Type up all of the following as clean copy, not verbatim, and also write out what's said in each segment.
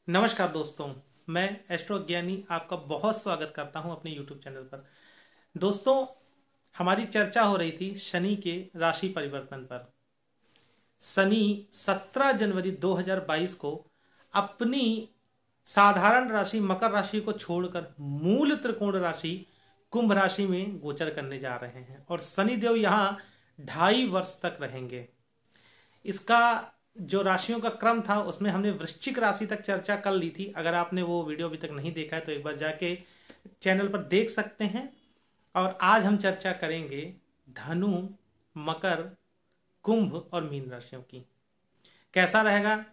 नमस्कार दोस्तों, मैं एस्ट्रो ज्ञानी आपका बहुत स्वागत करता हूं अपने YouTube चैनल पर। दोस्तों, हमारी चर्चा हो रही थी शनि के राशि परिवर्तन पर। शनि 17 जनवरी 2022 को अपनी साधारण राशि मकर राशि को छोड़कर मूल त्रिकोण राशि कुंभ राशि में गोचर करने जा रहे हैं और शनि देव यहाँ 2.5 वर्ष तक रहेंगे। इसका जो राशियों का क्रम था उसमें हमने वृश्चिक राशि तक चर्चा कर ली थी। अगर आपने वो वीडियो अभी तक नहीं देखा है तो एक बार जाके चैनल पर देख सकते हैं। और आज हम चर्चा करेंगे धनु, मकर, कुंभ और मीन राशियों की। कैसा रहेगा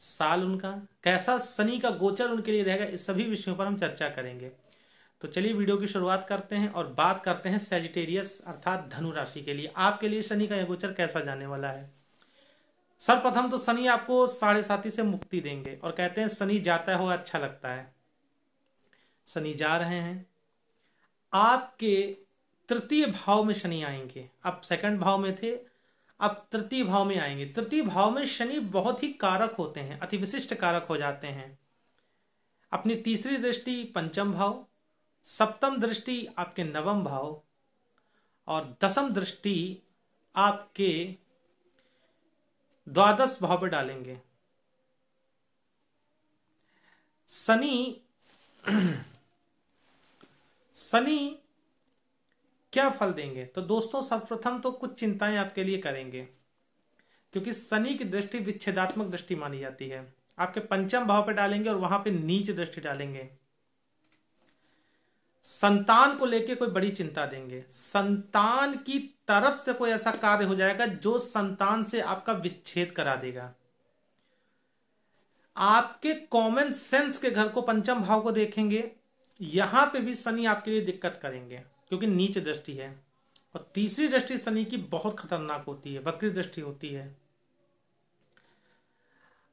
साल उनका, कैसा शनि का गोचर उनके लिए रहेगा, इस सभी विषयों पर हम चर्चा करेंगे। तो चलिए वीडियो की शुरुआत करते हैं और बात करते हैं सैजिटेरियस अर्थात धनु राशि के लिए। आपके लिए शनि का यह गोचर कैसा जाने वाला है। सर्वप्रथम तो शनि आपको 7.5 से मुक्ति देंगे और कहते हैं शनि जाता हुआ अच्छा लगता है। शनि जा रहे हैं, आपके तृतीय भाव में शनि आएंगे। अब सेकंड भाव में थे, अब तृतीय भाव में आएंगे। तृतीय भाव में शनि बहुत ही कारक होते हैं, अति विशिष्ट कारक हो जाते हैं। अपनी तीसरी दृष्टि पंचम भाव, सप्तम दृष्टि आपके नवम भाव और दसम दृष्टि आपके द्वादश भाव पर डालेंगे। शनि क्या फल देंगे? तो दोस्तों, सर्वप्रथम तो कुछ चिंताएं आपके लिए करेंगे, क्योंकि शनि की दृष्टि विच्छेदात्मक दृष्टि मानी जाती है। आपके पंचम भाव पर डालेंगे और वहां पे नीच दृष्टि डालेंगे। संतान को लेके कोई बड़ी चिंता देंगे। संतान की तरफ से कोई ऐसा कार्य हो जाएगा जो संतान से आपका विच्छेद करा देगा। आपके कॉमन सेंस के घर को, पंचम भाव को देखेंगे, यहां पे भी शनि आपके लिए दिक्कत करेंगे क्योंकि नीच दृष्टि है। और तीसरी दृष्टि शनि की बहुत खतरनाक होती है, वक्री दृष्टि होती है।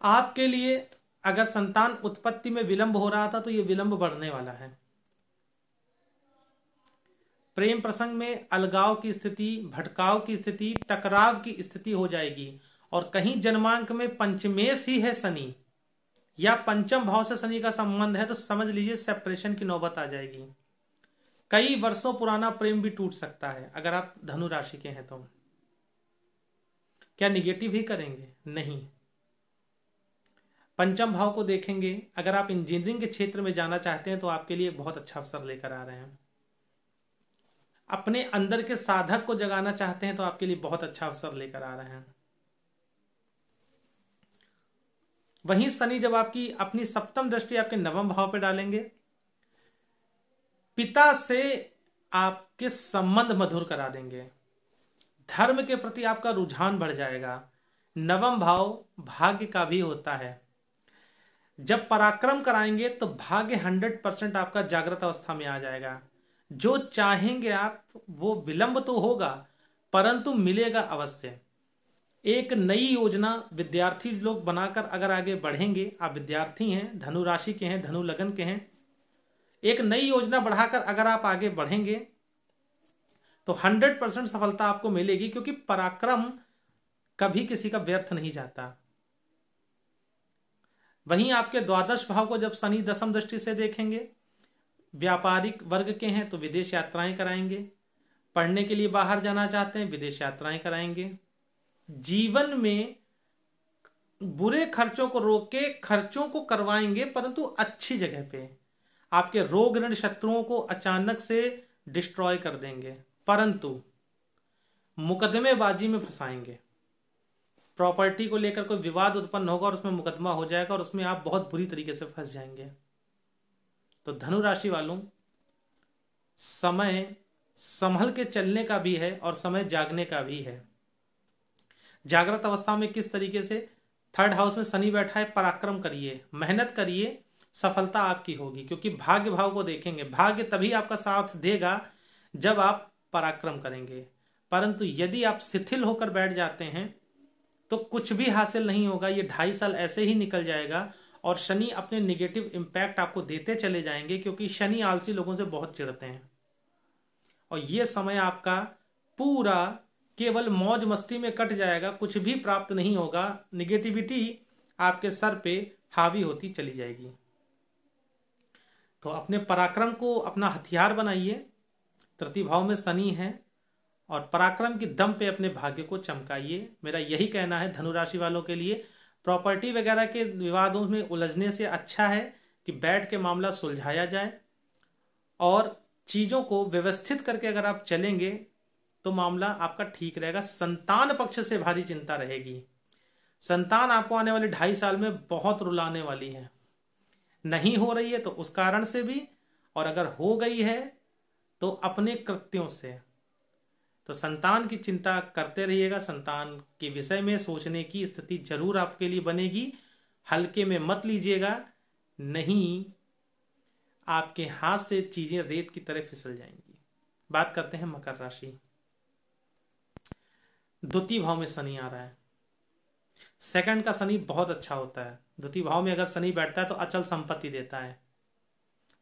आपके लिए अगर संतान उत्पत्ति में विलंब हो रहा था तो यह विलंब बढ़ने वाला है। प्रेम प्रसंग में अलगाव की स्थिति, भटकाव की स्थिति, टकराव की स्थिति हो जाएगी। और कहीं जन्मांक में पंचमेश ही है शनि या पंचम भाव से शनि का संबंध है तो समझ लीजिए सेपरेशन की नौबत आ जाएगी। कई वर्षों पुराना प्रेम भी टूट सकता है अगर आप धनु राशि के हैं तो। क्या निगेटिव ही करेंगे? नहीं। पंचम भाव को देखेंगे, अगर आप इंजीनियरिंग के क्षेत्र में जाना चाहते हैं तो आपके लिए बहुत अच्छा अवसर लेकर आ रहे हैं। अपने अंदर के साधक को जगाना चाहते हैं तो आपके लिए बहुत अच्छा अवसर लेकर आ रहे हैं। वहीं शनि जब आपकी अपनी सप्तम दृष्टि आपके नवम भाव पर डालेंगे, पिता से आपके संबंध मधुर करा देंगे। धर्म के प्रति आपका रुझान बढ़ जाएगा। नवम भाव भाग्य का भी होता है। जब पराक्रम कराएंगे तो भाग्य 100% आपका जागृत अवस्था में आ जाएगा। जो चाहेंगे आप वो विलंब तो होगा परंतु मिलेगा अवश्य। एक नई योजना विद्यार्थी लोग बनाकर अगर आगे बढ़ेंगे, आप विद्यार्थी हैं, धनु राशि के हैं, धनु लगन के हैं, एक नई योजना बढ़ाकर अगर आप आगे बढ़ेंगे तो 100% सफलता आपको मिलेगी, क्योंकि पराक्रम कभी किसी का व्यर्थ नहीं जाता। वहीं आपके द्वादश भाव को जब शनि दसम दृष्टि से देखेंगे, व्यापारिक वर्ग के हैं तो विदेश यात्राएं कराएंगे। पढ़ने के लिए बाहर जाना चाहते हैं, विदेश यात्राएं कराएंगे। जीवन में बुरे खर्चों को रोक के खर्चों को करवाएंगे, परंतु अच्छी जगह पे। आपके रोग ऋण शत्रुओं को अचानक से डिस्ट्रॉय कर देंगे, परंतु मुकदमेबाजी में फंसाएंगे। प्रॉपर्टी को लेकर कोई विवाद उत्पन्न होगा और उसमें मुकदमा हो जाएगा और उसमें आप बहुत बुरी तरीके से फंस जाएंगे। तो धनु राशि वालों, समय संभल के चलने का भी है और समय जागने का भी है। जागृत अवस्था में किस तरीके से, थर्ड हाउस में शनि बैठा है, पराक्रम करिए, मेहनत करिए, सफलता आपकी होगी। क्योंकि भाग्य भाव को देखेंगे, भाग्य तभी आपका साथ देगा जब आप पराक्रम करेंगे। परंतु यदि आप शिथिल होकर बैठ जाते हैं तो कुछ भी हासिल नहीं होगा। ये 2.5 साल ऐसे ही निकल जाएगा और शनि अपने निगेटिव इंपैक्ट आपको देते चले जाएंगे, क्योंकि शनि आलसी लोगों से बहुत चिढ़ते हैं। और ये समय आपका पूरा केवल मौज मस्ती में कट जाएगा, कुछ भी प्राप्त नहीं होगा। निगेटिविटी आपके सर पे हावी होती चली जाएगी। तो अपने पराक्रम को अपना हथियार बनाइए। तृतीय भाव में शनि है और पराक्रम की दम पे अपने भाग्य को चमकाइए। मेरा यही कहना है धनु राशि वालों के लिए। प्रॉपर्टी वगैरह के विवादों में उलझने से अच्छा है कि बैठ के मामला सुलझाया जाए और चीजों को व्यवस्थित करके अगर आप चलेंगे तो मामला आपका ठीक रहेगा। संतान पक्ष से भारी चिंता रहेगी। संतान आपको आने वाले 2.5 साल में बहुत रुलाने वाली है। नहीं हो रही है तो उस कारण से भी, और अगर हो गई है तो अपने कृत्यों से। तो संतान की चिंता करते रहिएगा। संतान के विषय में सोचने की स्थिति जरूर आपके लिए बनेगी। हल्के में मत लीजिएगा, नहीं आपके हाथ से चीजें रेत की तरह फिसल जाएंगी। बात करते हैं मकर राशि। द्वितीय भाव में शनि आ रहा है। सेकंड का शनि बहुत अच्छा होता है। द्वितीय भाव में अगर शनि बैठता है तो अचल संपत्ति देता है,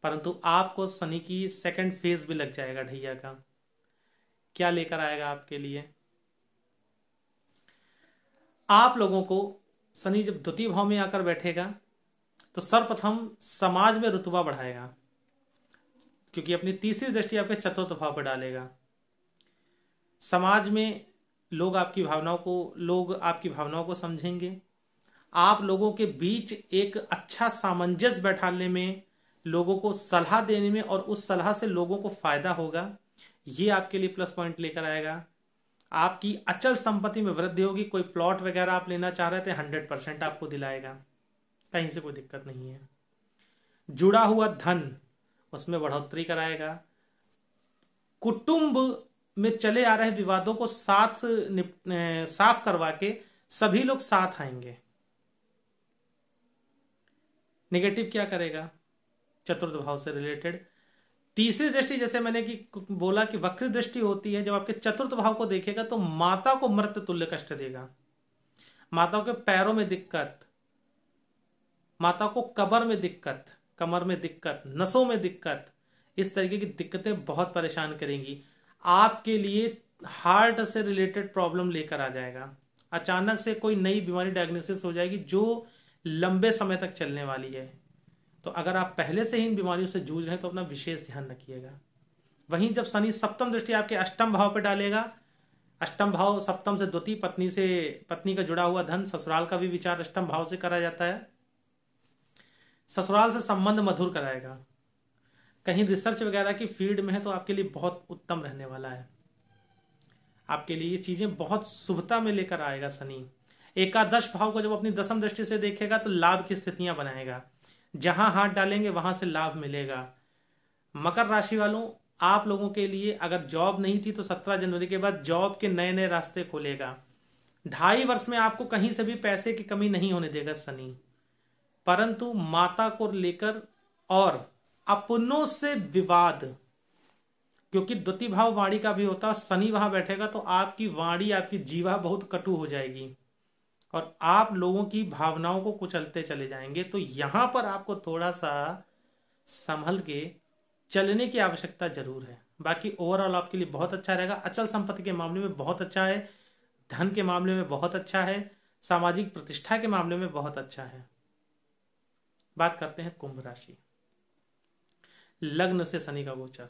परंतु आपको शनि की सेकंड फेज भी लग जाएगा ढैया का। क्या लेकर आएगा आपके लिए? आप लोगों को शनि जब द्वितीय भाव में आकर बैठेगा तो सर्वप्रथम समाज में रुतबा बढ़ाएगा, क्योंकि अपनी तीसरी दृष्टि आपके चतुर्थ भाव पर डालेगा। समाज में लोग आपकी भावनाओं को समझेंगे। आप लोगों के बीच एक अच्छा सामंजस्य बैठाने में, लोगों को सलाह देने में और उस सलाह से लोगों को फायदा होगा, ये आपके लिए प्लस पॉइंट लेकर आएगा। आपकी अचल संपत्ति में वृद्धि होगी। कोई प्लॉट वगैरह आप लेना चाह रहे थे 100% आपको दिलाएगा, कहीं से कोई दिक्कत नहीं है। जुड़ा हुआ धन उसमें बढ़ोतरी कराएगा। कुटुंब में चले आ रहे विवादों को साफ करवा के सभी लोग साथ आएंगे। नेगेटिव क्या करेगा? चतुर्थ भाव से रिलेटेड तीसरी दृष्टि, जैसे मैंने बोला कि वक्र दृष्टि होती है, जब आपके चतुर्थ भाव को देखेगा तो माता को मृत्यु तुल्य कष्ट देगा। माता के पैरों में दिक्कत, माता को कमर में दिक्कत, नसों में दिक्कत, इस तरीके की दिक्कतें बहुत परेशान करेंगी। आपके लिए हार्ट से रिलेटेड प्रॉब्लम लेकर आ जाएगा। अचानक से कोई नई बीमारी डायग्नोसिस हो जाएगी जो लंबे समय तक चलने वाली है। तो अगर आप पहले से ही इन बीमारियों से जूझ रहे हैं तो अपना विशेष ध्यान रखिएगा। वहीं जब शनि सप्तम दृष्टि आपके अष्टम भाव पर डालेगा, अष्टम भाव सप्तम से द्वितीय, पत्नी का जुड़ा हुआ धन, ससुराल का भी विचार अष्टम भाव से करा जाता है। ससुराल से संबंध मधुर कराएगा। कहीं रिसर्च वगैरह की फील्ड में है तो आपके लिए बहुत उत्तम रहने वाला है। आपके लिए ये चीजें बहुत शुभता में लेकर आएगा शनि। एकादश भाव को जब अपनी दसम दृष्टि से देखेगा तो लाभ की स्थितियां बनाएगा। जहां हाथ डालेंगे वहां से लाभ मिलेगा। मकर राशि वालों, आप लोगों के लिए अगर जॉब नहीं थी तो 17 जनवरी के बाद जॉब के नए नए रास्ते खोलेगा। 2.5 वर्ष में आपको कहीं से भी पैसे की कमी नहीं होने देगा शनि, परंतु माता को लेकर और अपनों से विवाद, क्योंकि द्वितीय भाव वाणी का भी होता है, शनि वहां बैठेगा तो आपकी वाणी, आपकी जीवा बहुत कटु हो जाएगी और आप लोगों की भावनाओं को कुचलते चले जाएंगे। तो यहां पर आपको थोड़ा सा संभल के चलने की आवश्यकता जरूर है। बाकी ओवरऑल आपके लिए बहुत अच्छा रहेगा। अचल संपत्ति के मामले में बहुत अच्छा है, धन के मामले में बहुत अच्छा है, सामाजिक प्रतिष्ठा के मामले में बहुत अच्छा है। बात करते हैं कुंभ राशि। लग्न से शनि का गोचर,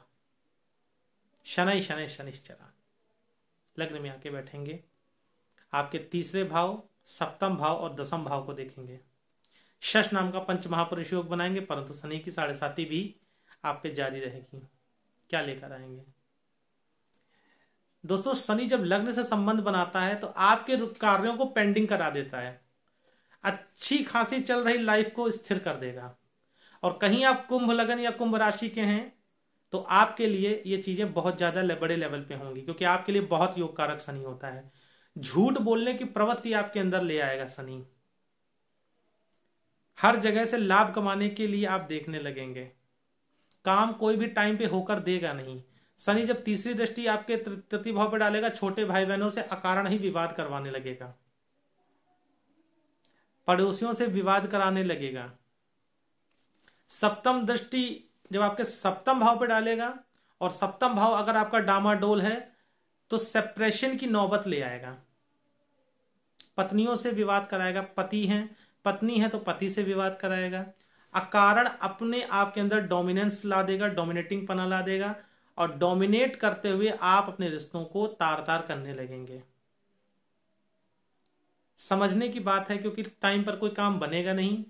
शनिश्चरा लग्न में आके बैठेंगे। आपके तीसरे भाव, सप्तम भाव और दसम भाव को देखेंगे। शश नाम का पंच महापुरुष योग बनाएंगे, परंतु शनि की 7.5 भी आप पे जारी रहेगी। क्या लेकर आएंगे दोस्तों? शनि जब लग्न से संबंध बनाता है तो आपके कार्यों को पेंडिंग करा देता है। अच्छी खासी चल रही लाइफ को स्थिर कर देगा। और कहीं आप कुंभ लग्न या कुंभ राशि के हैं तो आपके लिए ये चीजें बहुत ज्यादा बड़े लेवल पे होंगी, क्योंकि आपके लिए बहुत योग कारक शनि होता है। झूठ बोलने की प्रवृत्ति आपके अंदर ले आएगा शनि। हर जगह से लाभ कमाने के लिए आप देखने लगेंगे। काम कोई भी टाइम पे होकर देगा नहीं। शनि जब तीसरी दृष्टि आपके तृतीय भाव पर डालेगा, छोटे भाई बहनों से अकारण ही विवाद करवाने लगेगा, पड़ोसियों से विवाद कराने लगेगा। सप्तम दृष्टि जब आपके सप्तम भाव पर डालेगा और सप्तम भाव अगर आपका डामाडोल है तो सेपरेशन की नौबत ले आएगा। पत्नियों से विवाद कराएगा। पति हैं, पत्नी है तो पति से विवाद कराएगा, अकारण अपने आप के अंदर डोमिनेंस ला देगा, डोमिनेटिंग पना ला देगा, और डोमिनेट करते हुए आप अपने रिश्तों को तार तार करने लगेंगे। समझने की बात है, क्योंकि टाइम पर कोई काम बनेगा नहीं।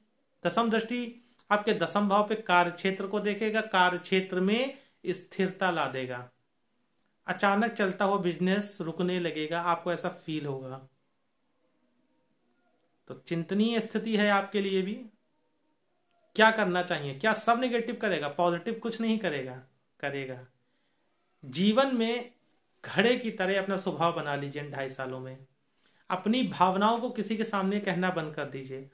दसम दृष्टि आपके दसम भाव पे कार्य क्षेत्र को देखेगा, कार्य क्षेत्र में स्थिरता ला देगा। अचानक चलता हुआ बिजनेस रुकने लगेगा, आपको ऐसा फील होगा। तो चिंतनीय स्थिति है आपके लिए भी। क्या करना चाहिए? क्या सब नेगेटिव करेगा? पॉजिटिव कुछ नहीं करेगा? करेगा। जीवन में घड़े की तरह अपना स्वभाव बना लीजिए इन 2.5 सालों में। अपनी भावनाओं को किसी के सामने कहना बंद कर दीजिए।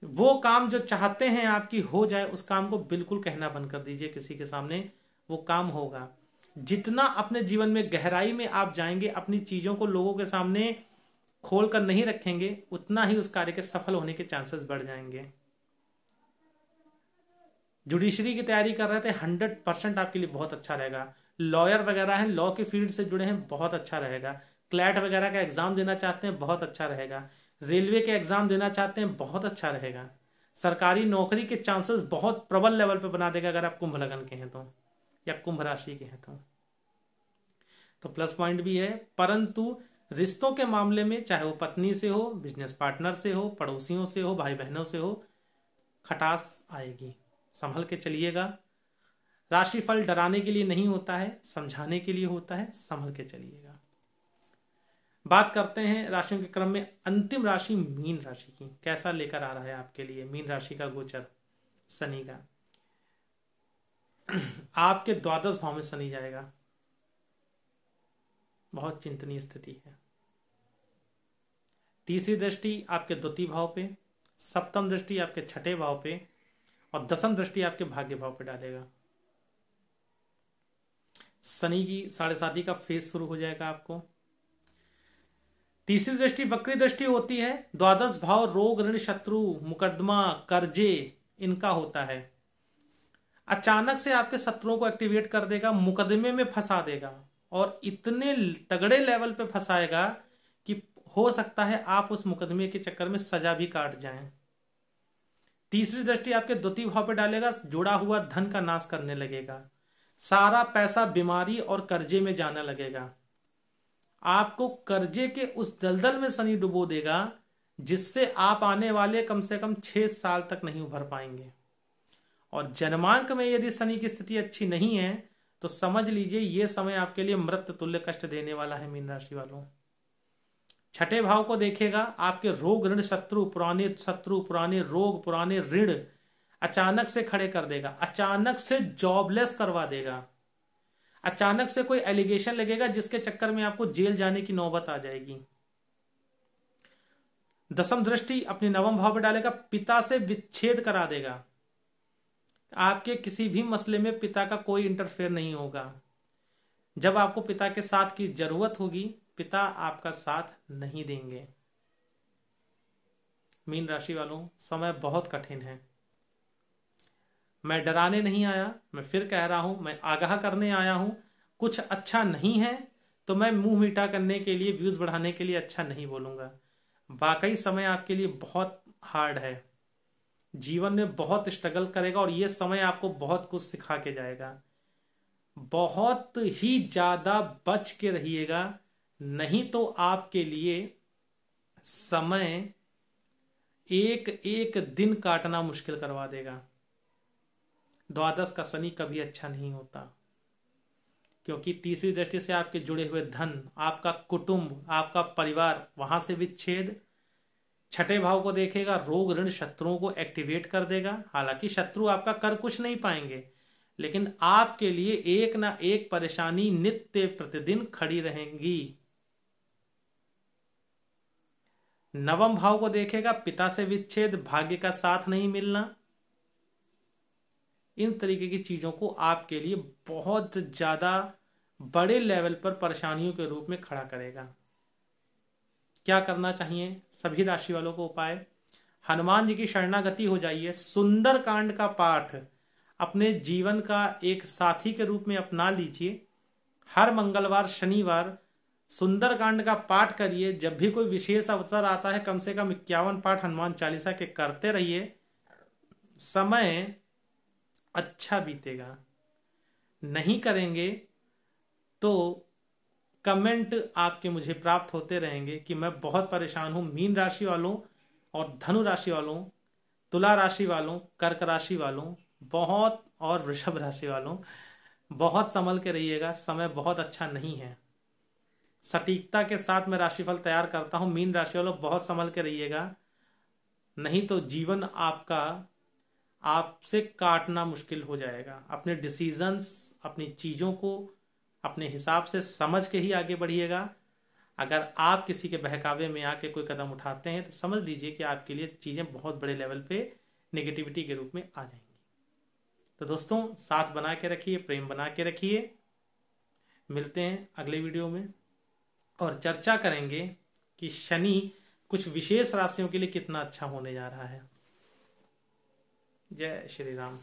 वो काम जो चाहते हैं आपकी हो जाए, उस काम को बिल्कुल कहना बंद कर दीजिए किसी के सामने, वो काम होगा। जितना अपने जीवन में गहराई में आप जाएंगे, अपनी चीजों को लोगों के सामने खोल कर नहीं रखेंगे, उतना ही उस कार्य के सफल होने के चांसेस बढ़ जाएंगे। जुडिशरी की तैयारी कर रहे थे, 100% आपके लिए बहुत अच्छा रहेगा। लॉयर वगैरह हैं, लॉ के फील्ड से जुड़े हैं, बहुत अच्छा रहेगा। क्लैट वगैरह का एग्जाम देना चाहते हैं, बहुत अच्छा रहेगा। रेलवे के एग्जाम देना चाहते हैं, बहुत अच्छा रहेगा। सरकारी नौकरी के चांसेस बहुत प्रबल लेवल पे बना देगा अगर आप कुंभ लगन के हैं तो, या कुंभ राशि के हैं तो प्लस पॉइंट भी है। परंतु रिश्तों के मामले में, चाहे वो पत्नी से हो, बिजनेस पार्टनर से हो, पड़ोसियों से हो, भाई बहनों से हो, खटास आएगी। संभल के चलिएगा। राशिफल डराने के लिए नहीं होता है, समझाने के लिए होता है। संभल के चलिएगा। बात करते हैं राशियों के क्रम में अंतिम राशि मीन राशि की। कैसा लेकर आ रहा है आपके लिए मीन राशि का गोचर शनि का। आपके द्वादश भाव में शनि जाएगा, बहुत चिंतनीय स्थिति है। तीसरी दृष्टि आपके द्वितीय भाव पे, सप्तम दृष्टि आपके छठे भाव पे, और दसम दृष्टि आपके भाग्य भाव पे डालेगा। शनि की 7.5 का फेज शुरू हो जाएगा आपको। तीसरी दृष्टि वक्री दृष्टि होती है। द्वादश भाव रोग, ऋण, शत्रु, मुकदमा, कर्जे, इनका होता है। अचानक से आपके शत्रुओं को एक्टिवेट कर देगा, मुकदमे में फंसा देगा, और इतने तगड़े लेवल पे फंसाएगा कि हो सकता है आप उस मुकदमे के चक्कर में सजा भी काट जाएं। तीसरी दृष्टि आपके द्वितीय भाव पे डालेगा, जुड़ा हुआ धन का नाश करने लगेगा। सारा पैसा बीमारी और कर्जे में जाने लगेगा। आपको कर्जे के उस दलदल में शनि डुबो देगा जिससे आप आने वाले कम से कम 6 साल तक नहीं उभर पाएंगे। और जन्मांक में यदि शनि की स्थिति अच्छी नहीं है तो समझ लीजिए यह समय आपके लिए मृत्यु तुल्य कष्ट देने वाला है मीन राशि वालों। छठे भाव को देखेगा, आपके रोग, ऋण, शत्रु, पुराने रोग, पुराने ऋण अचानक से खड़े कर देगा। अचानक से जॉबलेस करवा देगा। अचानक से कोई एलिगेशन लगेगा जिसके चक्कर में आपको जेल जाने की नौबत आ जाएगी। दसम दृष्टि अपने नवम भाव पर डालेगा, पिता से विच्छेद करा देगा। आपके किसी भी मसले में पिता का कोई इंटरफेयर नहीं होगा। जब आपको पिता के साथ की जरूरत होगी, पिता आपका साथ नहीं देंगे। मीन राशि वालों, समय बहुत कठिन है। मैं डराने नहीं आया, मैं फिर कह रहा हूं, मैं आगाह करने आया हूं। कुछ अच्छा नहीं है तो मैं मुंह मीठा करने के लिए, व्यूज बढ़ाने के लिए अच्छा नहीं बोलूंगा। वाकई समय आपके लिए बहुत हार्ड है। जीवन में बहुत स्ट्रगल करेगा और यह समय आपको बहुत कुछ सिखा के जाएगा। बहुत ही ज्यादा बच के रहिएगा, नहीं तो आपके लिए समय एक एक दिन काटना मुश्किल करवा देगा। द्वादश का शनि कभी अच्छा नहीं होता, क्योंकि तीसरी दृष्टि से आपके जुड़े हुए धन, आपका कुटुंब, आपका परिवार, वहां से विच्छेद। छठे भाव को देखेगा, रोग, ऋण, शत्रुओं को एक्टिवेट कर देगा। हालांकि शत्रु आपका कर कुछ नहीं पाएंगे, लेकिन आपके लिए एक ना एक परेशानी नित्य प्रतिदिन खड़ी रहेंगी। नवम भाव को देखेगा, पिता से विच्छेद, भाग्य का साथ नहीं मिलना। इन तरीके की चीजों को आपके लिए बहुत ज्यादा बड़े लेवल पर परेशानियों के रूप में खड़ा करेगा। क्या करना चाहिए सभी राशि वालों को उपाय? हनुमान जी की शरणागति हो जाइए। सुंदर कांड का पाठ अपने जीवन का एक साथी के रूप में अपना लीजिए। हर मंगलवार, शनिवार सुंदरकांड का पाठ करिए। जब भी कोई विशेष अवसर आता है कम से कम 51 पाठ हनुमान चालीसा के करते रहिए। समय अच्छा बीतेगा। नहीं करेंगे तो कमेंट आपके मुझे प्राप्त होते रहेंगे कि मैं बहुत परेशान हूं। मीन राशि वालों और धनु राशि वालों, तुला राशि वालों, कर्क राशि वालों बहुत, और वृषभ राशि वालों बहुत संभल के रहिएगा। समय बहुत अच्छा नहीं है। सटीकता के साथ मैं राशिफल तैयार करता हूं। मीन राशि वालों बहुत संभल के रहिएगा, नहीं तो जीवन आपका आपसे काटना मुश्किल हो जाएगा। अपने डिसीजंस, अपनी चीजों को अपने हिसाब से समझ के ही आगे बढ़िएगा। अगर आप किसी के बहकावे में आके कोई कदम उठाते हैं तो समझ लीजिए कि आपके लिए चीजें बहुत बड़े लेवल पे नेगेटिविटी के रूप में आ जाएंगी। तो दोस्तों, साथ बना के रखिए, प्रेम बना के रखिए। मिलते हैं अगले वीडियो में और चर्चा करेंगे कि शनि कुछ विशेष राशियों के लिए कितना अच्छा होने जा रहा है। जय श्री राम।